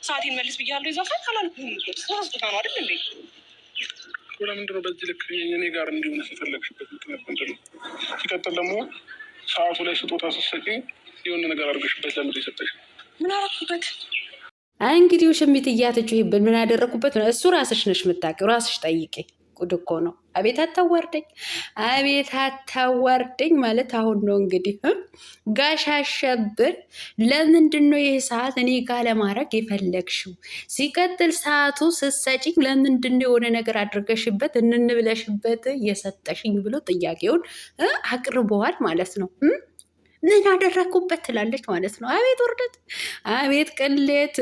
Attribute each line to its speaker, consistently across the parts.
Speaker 1: ሰዓቴን መልስ ብያለሁ። ይዛ ሰዓት አላልኩም። ተሳስተህ ነው አይደል እንዴ? ለምንድን ነው በዚህ ልክ እኔ ጋር እንዲሆን የፈለግሽበት ምክንያት ምንድን ነው? ሲቀጥል ደግሞ ሰዓቱ ላይ ስጦታ ስትሰጪኝ የሆነ ነገር አድርገሽበት ለምንድን የሰጠሽ? ምን አደረኩበት?
Speaker 2: አይ እንግዲህ ውሽሚት እያትጩይብን ምን ያደረኩበት? እሱ ራስሽ ነሽ የምታውቂው፣ ራስሽ ጠይቄ። ጉድ እኮ ነው። አቤት አታዋርደኝ፣ አቤት አታዋርደኝ ማለት አሁን ነው እንግዲህ። ጋሽ አሸብር ለምንድን ነው ይህ ሰዓት እኔ ጋ ለማድረግ የፈለግሽው? ሲቀጥል ሰዓቱ ስትሰጪኝ ለምንድን ነው የሆነ ነገር አድርገሽበት እንንብለሽበት የሰጠሽኝ ብሎ ጥያቄውን አቅርበዋል ማለት ነው። ምን አደረግኩበት ትላለች ማለት ነው። አቤት ውርደት፣ አቤት ቅሌት።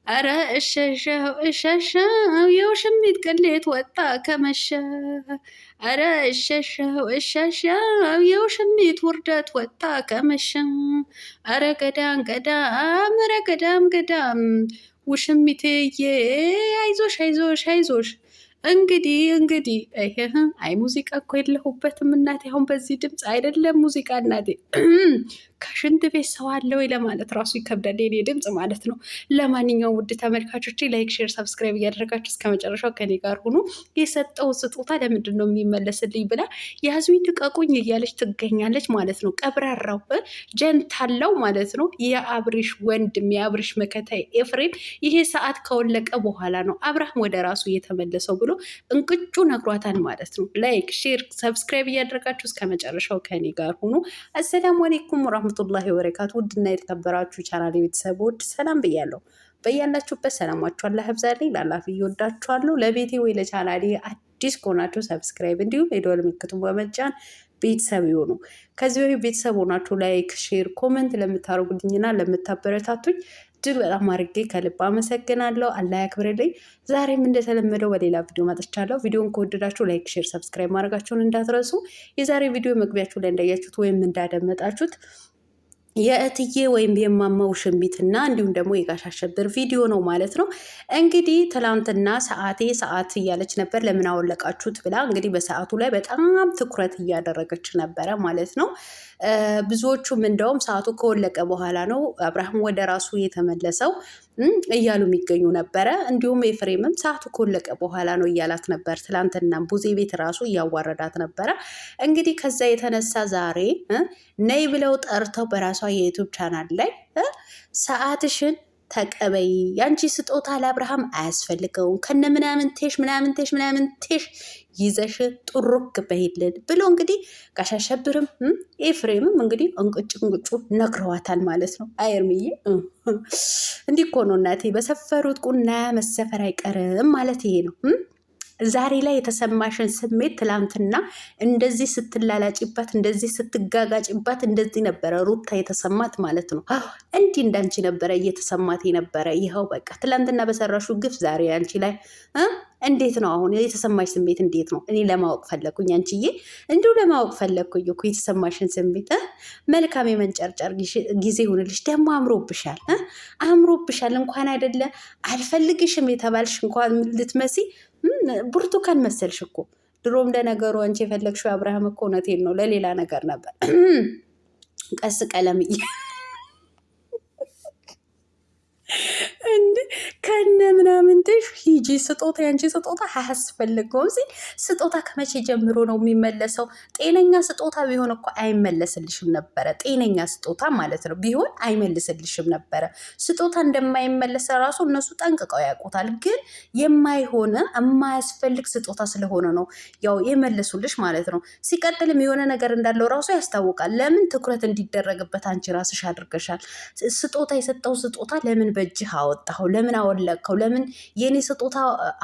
Speaker 2: አረ እሸሸው እሸሸው የውሽሚት ቅሌት ወጣ ከመሸ። አረ እሸሸው እሸሸው የውሽሚት ውርደት ወጣ ከመሸ። አረ ገዳም ገዳም፣ አረ ገዳም ገዳም። ውሽሚትዬ አይዞሽ አይዞሽ አይዞሽ። እንግዲህ አይ ሙዚቃ እኮ የለሁበትም እናቴ። አሁን በዚህ ድምፅ አይደለም ሙዚቃ እናቴ። ከሽንት ቤት ሰው አለ ወይ ለማለት ራሱ ይከብዳል የኔ ድምፅ ማለት ነው። ለማንኛውም ውድ ተመልካቾች ላይክ፣ ሼር፣ ሰብስክራይብ እያደረጋችሁ እስከ መጨረሻው ከኔ ጋር ሁኑ። የሰጠው ስጦታ ለምንድን ነው የሚመለስልኝ ብላ ያዙኝ ልቀቁኝ እያለች ትገኛለች ማለት ነው። ቀብራራው ጀንታለው ማለት ነው። የአብሪሽ ወንድም የአብሪሽ መከታይ ኤፍሬም ይሄ ሰዓት ከወለቀ በኋላ ነው አብርሃም ወደ ራሱ እየተመለሰው ብሎ እንቅጩ ነግሯታል ማለት ነው። ላይክ፣ ሼር፣ ሰብስክራይብ እያደረጋችሁ እስከ መጨረሻው ከኔ ጋር ሁኑ። አሰላሙ አለይኩም ወራህመቱላሂ ወበረካቱ። ውድና የተከበራችሁ ቻናል ቤተሰቦች ሰላም ብያለሁ። በያላችሁበት ሰላማችሁ አላህ ያብዛልኝ። ላላፍ እየወዳችኋለሁ። ለቤቴ ወይ ለቻናሌ አዲስ ከሆናችሁ ሰብስክራይብ እንዲሁም የደወል ምልክቱን በመጫን ቤተሰብ ይሆኑ። ከዚህ በፊት ቤተሰብ ሆናችሁ ላይክ፣ ሼር፣ ኮመንት ለምታደርጉልኝና ለምታበረታቱኝ እጅግ በጣም አድርጌ ከልብ አመሰግናለሁ። አላህ ያክብርልኝ። ዛሬም እንደተለመደው በሌላ ቪዲዮ መጥቻለሁ። ቪዲዮን ከወደዳችሁ ላይክ፣ ሼር፣ ሰብስክራይብ ማድረጋችሁን እንዳትረሱ። የዛሬ ቪዲዮ መግቢያችሁ ላይ እንዳያችሁት ወይም እንዳደመጣችሁት የእትዬ ወይም የማማ ውሽሚትና እንዲሁም ደግሞ የጋሽ አሸብር ቪዲዮ ነው ማለት ነው። እንግዲህ ትላንትና ሰዓት እያለች ነበር። ለምን አወለቃችሁት ብላ እንግዲህ በሰዓቱ ላይ በጣም ትኩረት እያደረገች ነበረ ማለት ነው። ብዙዎቹም እንደውም ሰዓቱ ከወለቀ በኋላ ነው አብርሃም ወደ ራሱ የተመለሰው እያሉ የሚገኙ ነበረ። እንዲሁም ኤፍሬምም ሰዓቱ ከወለቀ በኋላ ነው እያላት ነበር። ትላንትና ቡዜ ቤት ራሱ እያዋረዳት ነበረ። እንግዲህ ከዛ የተነሳ ዛሬ ነይ ብለው ጠርተው በራሷ የዩቱብ ቻናል ላይ ሰዓትሽን ተቀበይ፣ ያንቺ ስጦታ ለአብርሃም አያስፈልገውም፣ ከነ ምናምንቴሽ ይዘሽ ጥሩክ በይልን ብሎ እንግዲህ ጋሽ አሸብርም ኤፍሬምም እንግዲህ እንቅጩ ነግረዋታል ማለት ነው። አየርምዬ እንዲህ እኮ ነው እናቴ፣ በሰፈሩት ቁና መሰፈር አይቀርም ማለት ይሄ ነው። ዛሬ ላይ የተሰማሽን ስሜት ትላንትና እንደዚህ ስትላላጭባት፣ እንደዚህ ስትጋጋጭባት እንደዚህ ነበረ ሩታ የተሰማት ማለት ነው። እንዲህ እንዳንቺ ነበረ እየተሰማት የነበረ። ይኸው በቃ ትላንትና በሰራሹ ግፍ ዛሬ አንቺ ላይ እንዴት ነው አሁን የተሰማሽ ስሜት እንዴት ነው? እኔ ለማወቅ ፈለግኩኝ። አንቺዬ እንዲሁ ለማወቅ ፈለግኩኝ እኮ የተሰማሽን ስሜት። መልካም የመንጨርጨር ጊዜ ሆንልሽ። ደግሞ አምሮብሻል፣ አምሮብሻል። እንኳን አይደለ አልፈልግሽም የተባልሽ እንኳን ልትመሲ ብርቱካን መሰልሽ እኮ። ድሮም ለነገሩ አንቺ የፈለግሽው አብርሃም እኮ እውነቴን ነው ለሌላ ነገር ነበር። ቀስ ቀለምዬ እንደ ከነ ምናምንትሽ ሂጂ። ስጦታ ያንቺ ስጦታ አያስፈልገውም ሲል ስጦታ ከመቼ ጀምሮ ነው የሚመለሰው? ጤነኛ ስጦታ ቢሆን እኮ አይመለስልሽም ነበረ። ጤነኛ ስጦታ ማለት ነው ቢሆን አይመልስልሽም ነበረ። ስጦታ እንደማይመለስ ራሱ እነሱ ጠንቅቀው ያውቁታል። ግን የማይሆነ የማያስፈልግ ስጦታ ስለሆነ ነው ያው የመለሱልሽ ማለት ነው። ሲቀጥልም የሆነ ነገር እንዳለው ራሱ ያስታውቃል። ለምን ትኩረት እንዲደረግበት አንቺ ራስሽ አድርገሻል። ስጦታ የሰጠው ስጦታ ለምን በእጅህ አወጣኸው? ለምን አወለቅከው? ለምን የኔ ስጦታ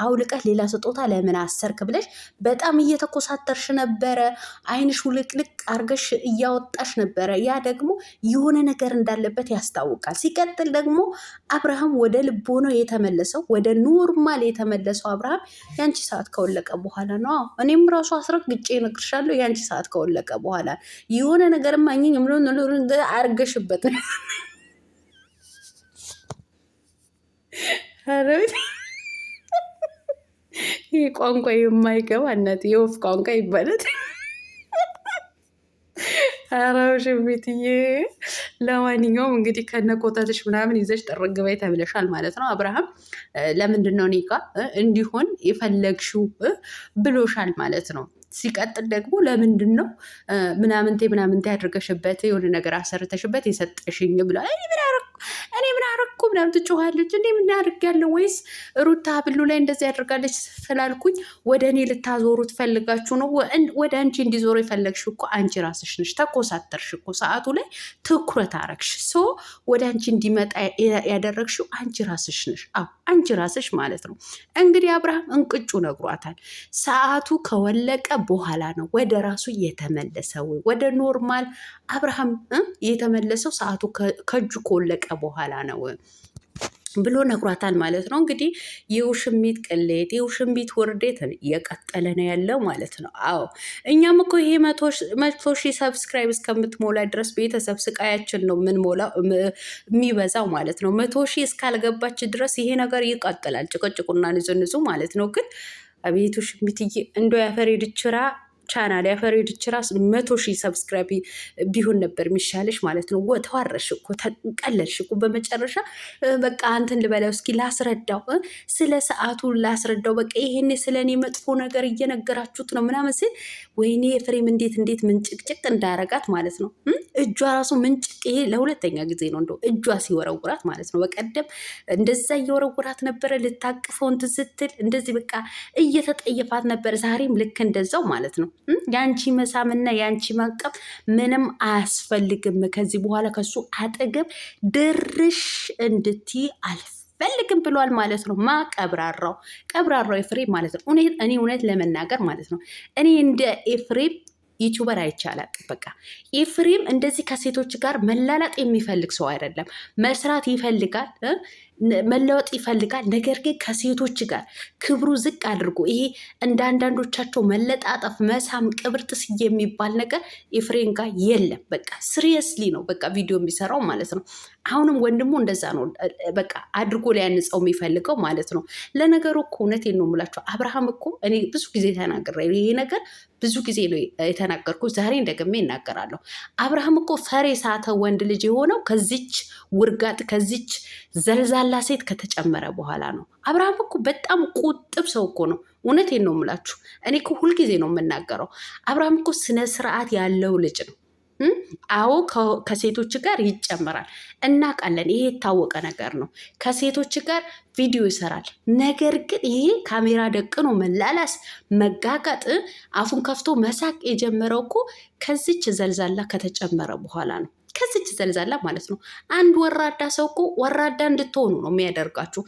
Speaker 2: አውልቀህ ሌላ ስጦታ ለምን አሰርክ ብለሽ በጣም እየተኮሳተርሽ ነበረ። አይንሽ ውልቅልቅ አርገሽ እያወጣሽ ነበረ። ያ ደግሞ የሆነ ነገር እንዳለበት ያስታውቃል። ሲቀጥል ደግሞ አብርሃም ወደ ልቦ ነው የተመለሰው፣ ወደ ኖርማል የተመለሰው አብርሃም ያንቺ ሰዓት ከወለቀ በኋላ ነው። እኔም ራሱ አስረግጬ እነግርሻለሁ፣ ያንቺ ሰዓት ከወለቀ በኋላ የሆነ ነገር ማግኘት አርገሽበት ይህ ቋንቋ የማይገባ እናት የወፍ ቋንቋ ይባላል። ኧረ ውሽሚትዬ ለማንኛውም እንግዲህ ከነኮተትሽ ምናምን ይዘሽ ጥርግ በይ ተብለሻል ማለት ነው። አብርሃም ለምንድን ነው እኔ ጋ እንዲሆን የፈለግሽው ብሎሻል ማለት ነው። ሲቀጥል ደግሞ ለምንድን ነው ምናምንቴ አድርገሽበት የሆነ ነገር አሰርተሽበት የሰጠሽኝ ብላ እኔ ምን አረኩ ምናምን ትጮኻለች። እንዴ ምን አድርጊያለሁ? ወይስ ሩታ ብሉ ላይ እንደዚህ ያደርጋለች ስላልኩኝ ወደ እኔ ልታዞሩ ትፈልጋችሁ ነው? ወደ አንቺ እንዲዞሩ የፈለግሽ እኮ አንቺ ራስሽ ነሽ። ተኮሳተርሽ እኮ ሰዓቱ ላይ ትኩረት አረግሽ። ወደ አንቺ እንዲመጣ ያደረግሽው አንቺ ራስሽ ነሽ። አዎ አንቺ ራስሽ ማለት ነው። እንግዲህ አብርሃም እንቅጩ ነግሯታል። ሰዓቱ ከወለቀ በኋላ ነው ወደ ራሱ የተመለሰው። ወደ ኖርማል አብርሃም የተመለሰው ሰዓቱ ከእጁ ከወለቀ በኋላ ነው ብሎ ነግሯታል ማለት ነው። እንግዲህ የውሽሚት ቅሌት የውሽሚት ውርዴት እየቀጠለ ነው ያለው ማለት ነው። አዎ እኛም እኮ ይሄ 100,000 ሰብስክራይብ እስከምትሞላ ድረስ ቤተሰብ ስቃያችን ነው የሚበዛው ማለት ነው። 100,000 እስካልገባች ድረስ ይሄ ነገር ይቀጥላል፣ ጭቅጭቁና ንዝንዙ ማለት ነው። ግን አቤት ውሽሚትዬ እንዶ ያፈሬ ድችራ ቻናል ያፈሬድች ራስ 100,000 ሰብስክራይብ ቢሆን ነበር የሚሻለሽ ማለት ነው። ተዋረሽ እኮ ቀለልሽ እኮ። በመጨረሻ በቃ አንተን ልበላው እስኪ ላስረዳው፣ ስለ ሰዓቱ ላስረዳው። በቃ ይሄኔ ስለ እኔ መጥፎ ነገር እየነገራችሁት ነው ምናምን ሲል ወይኔ ኤፍሬም እንዴት ምንጭቅጭቅ እንዳረጋት ማለት ነው። እጇ ራሱ ምንጭቅ። ይሄ ለሁለተኛ ጊዜ ነው እንደው እጇ ሲወረውራት ማለት ነው። በቀደም እንደዛ እየወረውራት ነበረ ልታቅፈው እንትን ስትል እንደዚህ በቃ እየተጠየፋት ነበር። ዛሬም ልክ እንደዛው ማለት ነው። የአንቺ መሳምና የአንቺ ማቀፍ ምንም አያስፈልግም። ከዚህ በኋላ ከሱ አጠገብ ድርሽ እንድትይ አልፈልግም ብሏል ማለት ነው። ቀብራራው ኤፍሬም ማለት ነው። እኔ እውነት ለመናገር ማለት ነው እኔ እንደ ኤፍሬም ዩቲዩበር አይቻላል። በቃ ኤፍሬም እንደዚህ ከሴቶች ጋር መላላጥ የሚፈልግ ሰው አይደለም። መስራት ይፈልጋል፣ መለወጥ ይፈልጋል። ነገር ግን ከሴቶች ጋር ክብሩ ዝቅ አድርጎ ይሄ እንደ አንዳንዶቻቸው መለጣጠፍ፣ መሳም፣ ቅብርጥስ የሚባል ነገር ኤፍሬም ጋር የለም። በቃ ሲሪየስሊ ነው በቃ ቪዲዮ የሚሰራው ማለት ነው። አሁንም ወንድሙ እንደዛ ነው በቃ አድርጎ ሊያንጸው የሚፈልገው ማለት ነው። ለነገሩ እኮ እውነቴን ነው የምላቸው አብርሃም እኮ እኔ ብዙ ጊዜ ተናግሬያለሁ። ይሄ ነገር ብዙ ጊዜ ነው የተናገርኩት፣ ዛሬ እንደገሜ እናገራለሁ። አብርሃም እኮ ፈር የሳተ ወንድ ልጅ የሆነው ከዚች ውርጋጥ ከዚች ዘልዛላ ሴት ከተጨመረ በኋላ ነው። አብርሃም እኮ በጣም ቁጥብ ሰው እኮ ነው። እውነቴን ነው የምላችሁ። እኔ እኮ ሁልጊዜ ነው የምናገረው። አብርሃም እኮ ስነ ስርዓት ያለው ልጅ ነው። አዎ ከሴቶች ጋር ይጨመራል፣ እናውቃለን። ይሄ የታወቀ ነገር ነው። ከሴቶች ጋር ቪዲዮ ይሰራል። ነገር ግን ይሄ ካሜራ ደቅኖ መላላስ፣ መጋጋጥ፣ አፉን ከፍቶ መሳቅ የጀመረው እኮ ከዚች ዘልዛላ ከተጨመረ በኋላ ነው። ከዚች ዘልዛላ ማለት ነው። አንድ ወራዳ ሰው እኮ ወራዳ እንድትሆኑ ነው የሚያደርጋችሁ።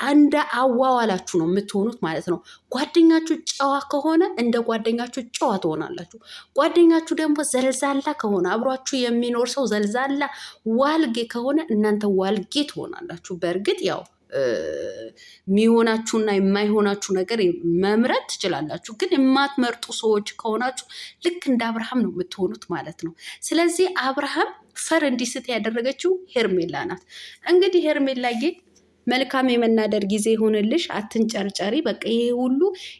Speaker 2: እንደ አዋዋላችሁ ነው የምትሆኑት ማለት ነው። ጓደኛችሁ ጨዋ ከሆነ እንደ ጓደኛችሁ ጨዋ ትሆናላችሁ። ጓደኛችሁ ደግሞ ዘልዛላ ከሆነ አብሯችሁ የሚኖር ሰው ዘልዛላ ዋልጌ ከሆነ እናንተ ዋልጌ ትሆናላችሁ። በእርግጥ ያው የሚሆናችሁና የማይሆናችሁ ነገር መምረጥ ትችላላችሁ። ግን የማትመርጡ ሰዎች ከሆናችሁ ልክ እንደ አብርሃም ነው የምትሆኑት ማለት ነው። ስለዚህ አብርሃም ፈር እንዲስት ያደረገችው ሄርሜላ ናት። እንግዲህ ሄርሜላዬ መልካም የመናደር ጊዜ ሆንልሽ፣ አትንጨርጨሪ። በቃ ይሄ ሁሉ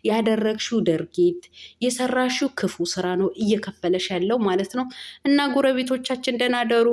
Speaker 2: ያደረግሽው ድርጊት የሰራሽው ክፉ ስራ ነው እየከፈለሽ ያለው ማለት ነው። እና ጎረቤቶቻችን ደህና ደሩ።